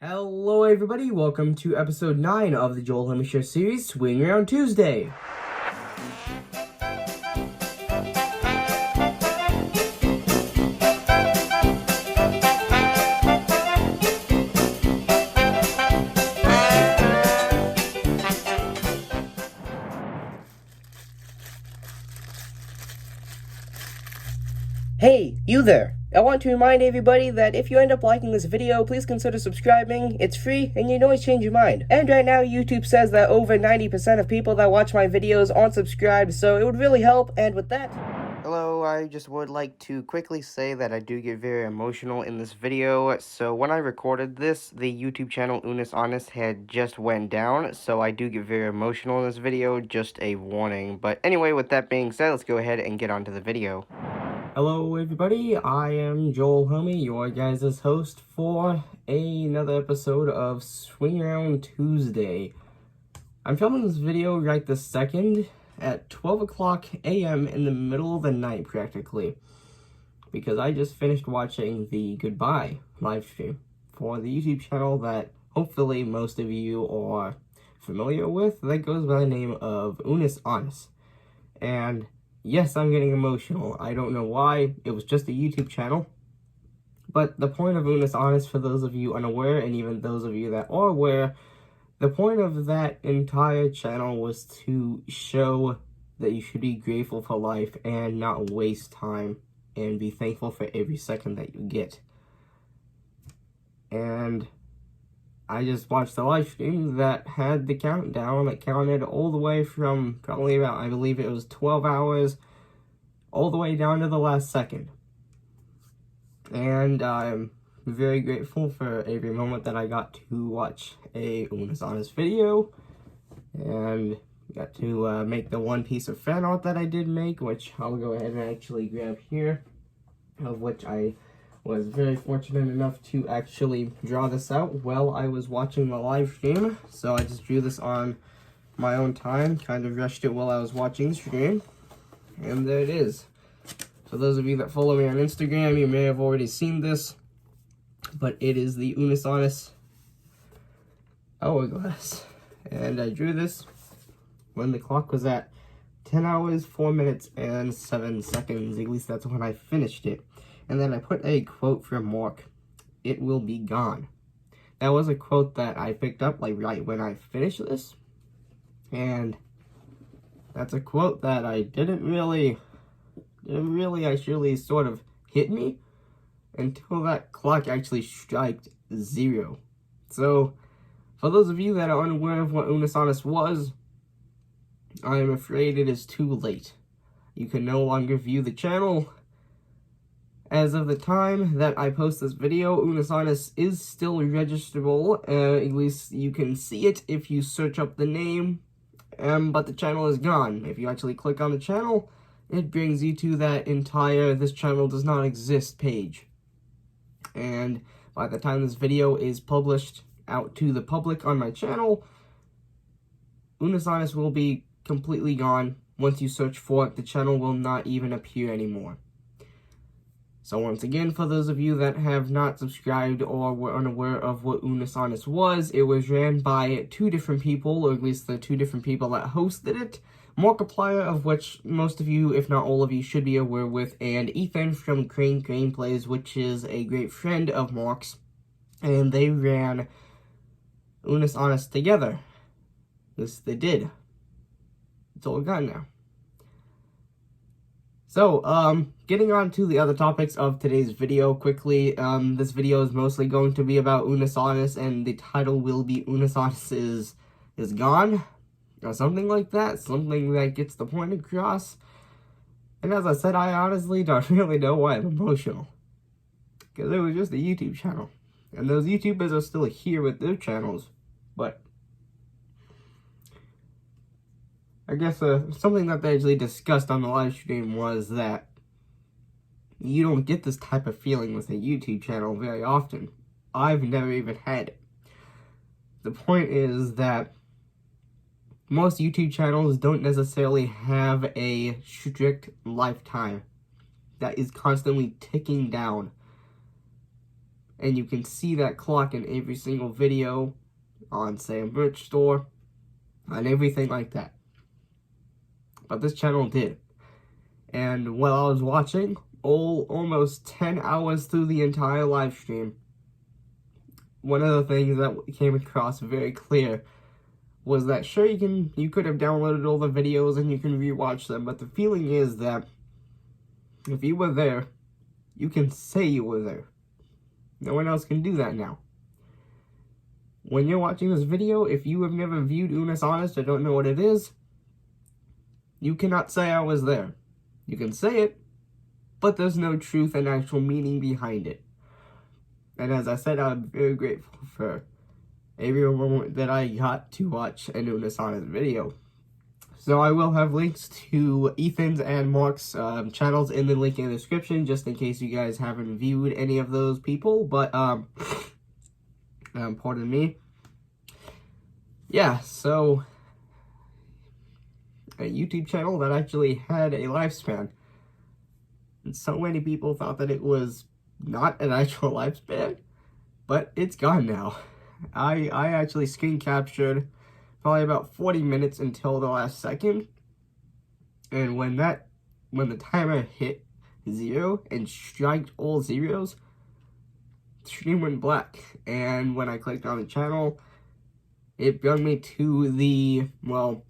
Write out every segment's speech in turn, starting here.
Hello everybody, welcome to episode 9 of the Joel Hemisphere series, Swing Around Tuesday. Hey, you there! I want to remind everybody that if you end up liking this video, please consider subscribing. It's free, and you can always change your mind. And right now, YouTube says that over 90% of people that watch my videos aren't subscribed, so it would really help, and with that... Hello, I just would like to quickly say that I do get very emotional in this video. So when I recorded this, the YouTube channel UnusAnnus had just went down, so I do get very emotional in this video, just a warning. But anyway, with that being said, let's go ahead and get on to the video. Hello everybody, I am Joel Homie, your guys' host for another episode of Swing Around Tuesday. I'm filming this video right this second at 12 o'clock a.m. in the middle of the night practically, because I just finished watching the Goodbye live stream for the YouTube channel that hopefully most of you are familiar with, that goes by the name of UnusAnnus. And yes, I'm getting emotional. I don't know why. It was just a YouTube channel. But the point of UnusAnnus, for those of you unaware, and even those of you that are aware, the point of that entire channel was to show that you should be grateful for life and not waste time and be thankful for every second that you get. And I just watched the live stream that had the countdown that counted all the way from probably about, I believe it was 12 hours, all the way down to the last second. And I'm very grateful for every moment that I got to watch a UnusAnnus video, and got to make the one piece of fan art that I did make, which I'll go ahead and actually grab here, of which I was very fortunate enough to actually draw this out while I was watching the live stream. So I just drew this on my own time, kind of rushed it while I was watching the stream, and there it is. For those of you that follow me on Instagram, you may have already seen this, but it is the UnusAnnus hourglass. And I drew this when the clock was at 10 hours, 4 minutes, and 7 seconds. At least that's when I finished it. And then I put a quote from Mark, "It will be gone." That was a quote that I picked up like right when I finished this. And that's a quote that I didn't really actually sort of hit me until that clock actually struck 0. So, for those of you that are unaware of what UnusAnnus was, I am afraid it is too late. You can no longer view the channel. As of the time that I post this video, UnusAnnus is still registerable. At least you can see it if you search up the name, but the channel is gone. If you actually click on the channel, it brings you to that entire "this channel does not exist" page. And by the time this video is published out to the public on my channel, UnusAnnus will be completely gone. Once you search for it, the channel will not even appear anymore. So once again, for those of you that have not subscribed or were unaware of what UnusAnnus was, it was ran by 2 different people, or at least the 2 different people that hosted it. Markiplier, of which most of you, if not all of you, should be aware with, and Ethan from Crane Plays, which is a great friend of Mark's. And they ran UnusAnnus together. Yes, they did. It's all gone now. So, getting on to the other topics of today's video quickly. This video is mostly going to be about UnusAnnus, and the title will be UnusAnnus is gone, or something like that. Something that gets the point across. And as I said, I honestly don't really know why I'm emotional, because it was just a YouTube channel. And those YouTubers are still here with their channels, but I guess something that they actually discussed on the live stream was that you don't get this type of feeling with a YouTube channel very often. I've never even had it. The point is that most YouTube channels don't necessarily have a strict lifetime that is constantly ticking down. and you can see that clock in every single video on, say, a merch store, and everything like that. But this channel did. And while I was watching, almost 10 hours through the entire live stream, one of the things that came across very clear was that sure, you could have downloaded all the videos and you can rewatch them, but the feeling is that if you were there, you can say you were there. No one else can do that now. When you're watching this video, if you have never viewed UnusAnnus or don't know what it is, you cannot say I was there. You can say it, but there's no truth and actual meaning behind it. And as I said, I'm very grateful for every moment that I got to watch an UnusAnnus video. So I will have links to Ethan's and Mark's channels in the link in the description, just in case you guys haven't viewed any of those people. But, pardon me. Yeah, so a YouTube channel that actually had a lifespan. And so many people thought that it was not an actual lifespan, but it's gone now. I actually screen captured probably about 40 minutes until the last second, and when the timer hit 0 and striked all zeros, the screen went black. And when I clicked on the channel, it brought me to the, well,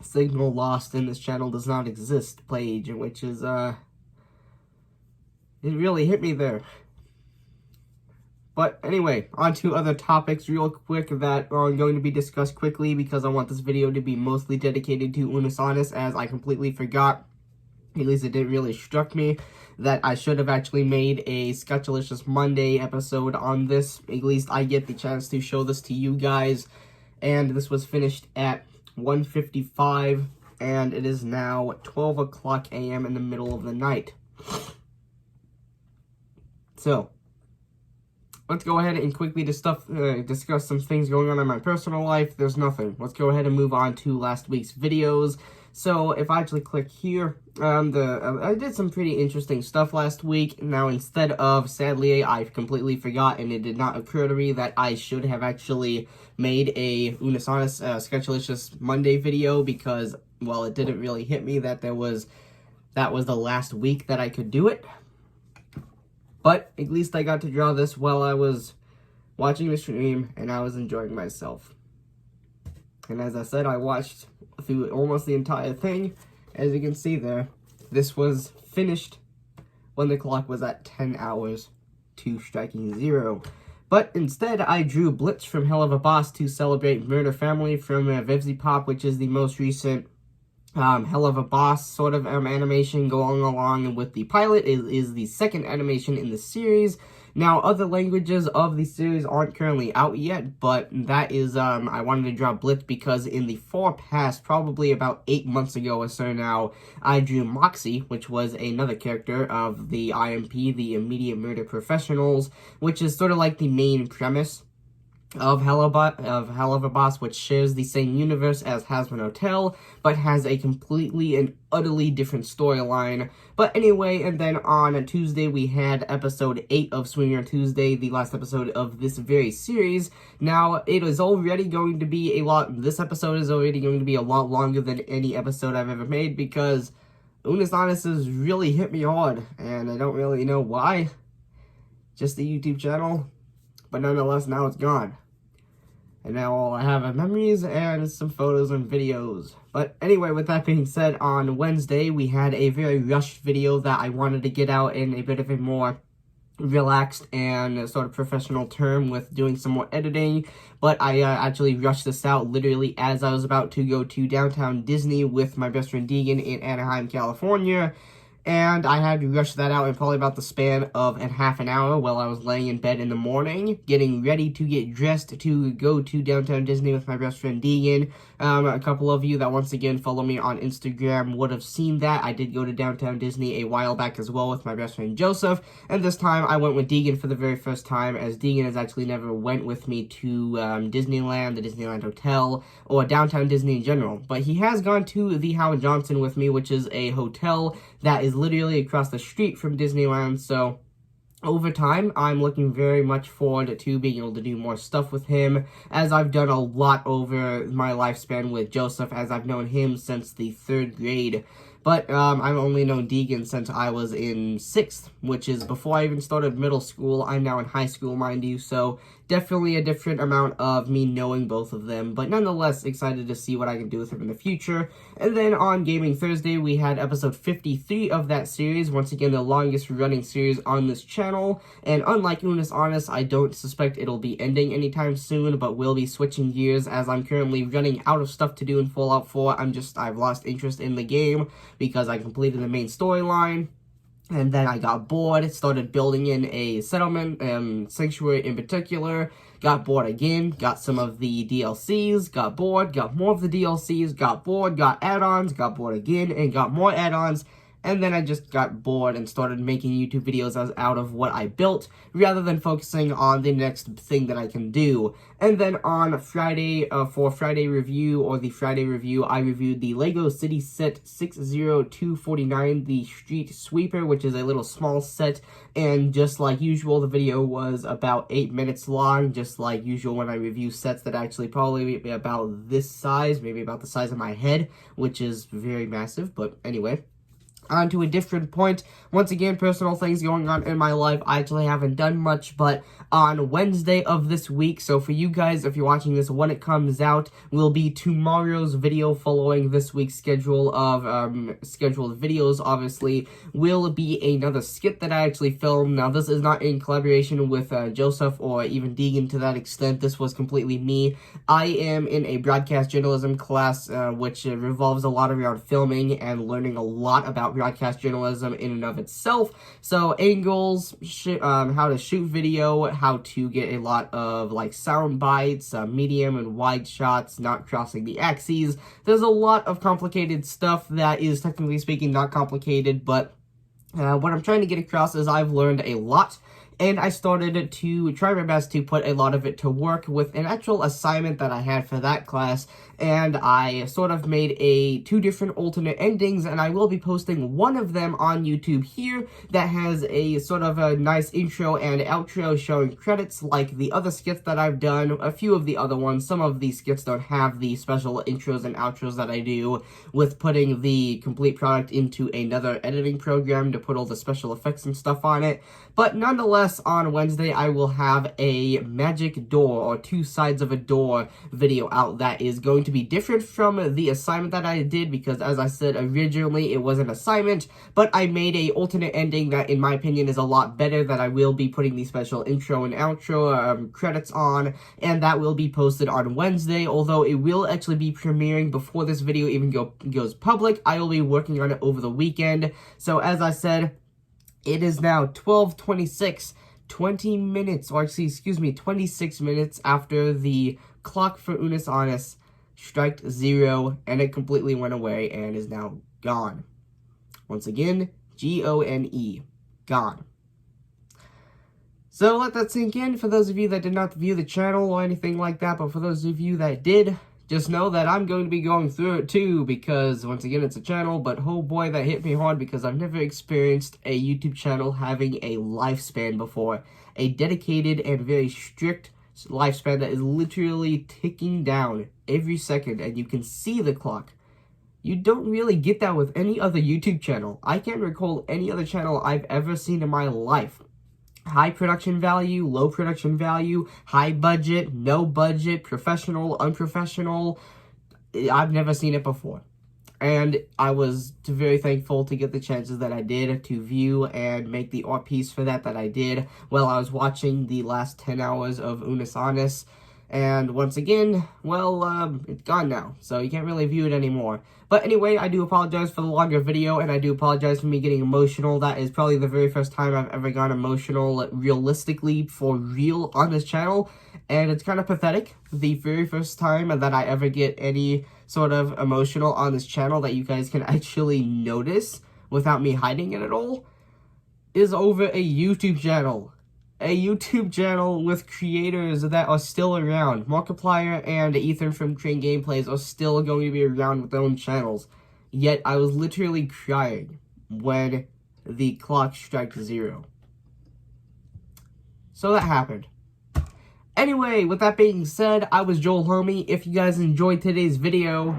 signal lost in this channel does not exist page, which is it really hit me there. But anyway, on to other topics real quick that are going to be discussed quickly, because I want this video to be mostly dedicated to UnusAnnus, as I completely forgot, at least it didn't really struck me, that I should have actually made a Sketchalicious Monday episode on this. At least I get the chance to show this to you guys. And this was finished at 1:55, and it is now 12 o'clock a.m. in the middle of the night. So, let's go ahead and quickly discuss some things going on in my personal life. There's nothing. Let's go ahead and move on to last week's videos. So, if I actually click here, I did some pretty interesting stuff last week. Now, instead of, sadly, I completely forgot, and it did not occur to me that I should have actually made a UnusAnnus Sketchalicious Monday video, because, well, it didn't really hit me that that was the last week that I could do it. But at least I got to draw this while I was watching the stream, and I was enjoying myself. And as I said, I watched through almost the entire thing. As you can see there, this was finished when the clock was at 10 hours to striking 0. But instead, I drew Blitz from Hell of a Boss to celebrate Murder Family from Vivzy Pop, which is the most recent Hell of a Boss sort of animation going along with the pilot. Is the second animation in the series. Now, other languages of the series aren't currently out yet, but that is, I wanted to draw Blitz because in the far past, probably about 8 months ago or so now, I drew Moxie, which was another character of the IMP, the Immediate Murder Professionals, which is sort of like the main premise of Hell of a Boss, which shares the same universe as Hazbin Hotel, but has a completely and utterly different storyline. But anyway, and then on Tuesday we had episode 8 of Swinger Tuesday, the last episode of this very series. Now, it is already going to be this episode is already going to be a lot longer than any episode I've ever made, because UnusAnnus has really hit me hard, and I don't really know why. Just the YouTube channel. But nonetheless, now it's gone. And now all I have are memories and some photos and videos. But anyway, with that being said, on Wednesday, we had a very rushed video that I wanted to get out in a bit of a more relaxed and sort of professional term with doing some more editing. But I actually rushed this out literally as I was about to go to downtown Disney with my best friend Deegan in Anaheim, California. And I had to rush that out in probably about the span of half an hour while I was laying in bed in the morning, getting ready to get dressed to go to downtown Disney with my best friend Deegan. A couple of you that once again follow me on Instagram would have seen that. I did go to downtown Disney a while back as well with my best friend Joseph, and this time I went with Deegan for the very first time, as Deegan has actually never went with me to Disneyland, the Disneyland Hotel, or downtown Disney in general. But he has gone to the Howard Johnson with me, which is a hotel that is literally across the street from Disneyland, so over time, I'm looking very much forward to being able to do more stuff with him, as I've done a lot over my lifespan with Joseph, as I've known him since the 3rd grade. But I've only known Deegan since I was in 6th, which is before I even started middle school. I'm now in high school, mind you, so definitely a different amount of me knowing both of them, but nonetheless excited to see what I can do with him in the future. And then on Gaming Thursday, we had episode 53 of that series, once again the longest running series on this channel, and unlike UnusAnnus, I don't suspect it'll be ending anytime soon, but will be switching gears as I'm currently running out of stuff to do in Fallout 4. I've lost interest in the game because I completed the main storyline. And then I got bored, started building in a settlement, Sanctuary in particular, got bored again, got some of the DLCs, got bored, got more of the DLCs, got bored, got add-ons, got bored again, and got more add-ons, and then I just got bored and started making YouTube videos out of what I built, rather than focusing on the next thing that I can do. And then on Friday, for Friday Review, I reviewed the LEGO City Set 60249, the Street Sweeper, which is a little small set, and just like usual, the video was about 8 minutes long, just like usual when I review sets that actually probably be about this size, maybe about the size of my head, which is very massive, but anyway. On to a different point. Once again, personal things going on in my life. I actually haven't done much, but on Wednesday of this week, so for you guys, if you're watching this when it comes out, will be tomorrow's video following this week's schedule of scheduled videos, obviously, will be another skit that I actually filmed. Now, this is not in collaboration with Joseph or even Deegan to that extent. This was completely me. I am in a broadcast journalism class, which revolves a lot around filming and learning a lot about broadcast journalism in and of itself. So angles, how to shoot video, how to get a lot of like sound bites, medium and wide shots, not crossing the axes. There's a lot of complicated stuff that is technically speaking not complicated, but what I'm trying to get across is I've learned a lot. And I started to try my best to put a lot of it to work with an actual assignment that I had for that class, and I sort of made 2 different alternate endings, and I will be posting one of them on YouTube here that has a sort of a nice intro and outro showing credits like the other skits that I've done, a few of the other ones. Some of these skits don't have the special intros and outros that I do with putting the complete product into another editing program to put all the special effects and stuff on it, but nonetheless, on Wednesday, I will have a magic door, or 2 sides of a door video out that is going to be different from the assignment that I did, because as I said, originally it was an assignment, but I made a alternate ending that in my opinion is a lot better, that I will be putting the special intro and outro credits on, and that will be posted on Wednesday, although it will actually be premiering before this video even goes public. I will be working on it over the weekend, so as I said, it is now 12:26, 20 minutes, or actually, excuse me, 26 minutes after the clock for UnusAnnus struck 0, and it completely went away and is now gone. Once again, G-O-N-E, gone. So let that sink in for those of you that did not view the channel or anything like that, but for those of you that did, just know that I'm going to be going through it too, because once again it's a channel, but oh boy, that hit me hard because I've never experienced a YouTube channel having a lifespan before. A dedicated and very strict lifespan that is literally ticking down every second, and you can see the clock. You don't really get that with any other YouTube channel. I can't recall any other channel I've ever seen in my life. High production value, low production value, high budget, no budget, professional, unprofessional. I've never seen it before. And I was very thankful to get the chances that I did to view and make the art piece for that I did while I was watching the last 10 hours of UnusAnnus. And once again, well, it's gone now, so you can't really view it anymore. But anyway, I do apologize for the longer video, and I do apologize for me getting emotional. That is probably the very first time I've ever gone emotional, realistically, for real, on this channel. And it's kind of pathetic. The very first time that I ever get any sort of emotional on this channel that you guys can actually notice without me hiding it at all is over a YouTube channel. A YouTube channel with creators that are still around. Markiplier and Ethan from Train Gameplays are still going to be around with their own channels. Yet I was literally crying when the clock struck 0. So that happened. Anyway, with that being said, I was Joel Homie. If you guys enjoyed today's video,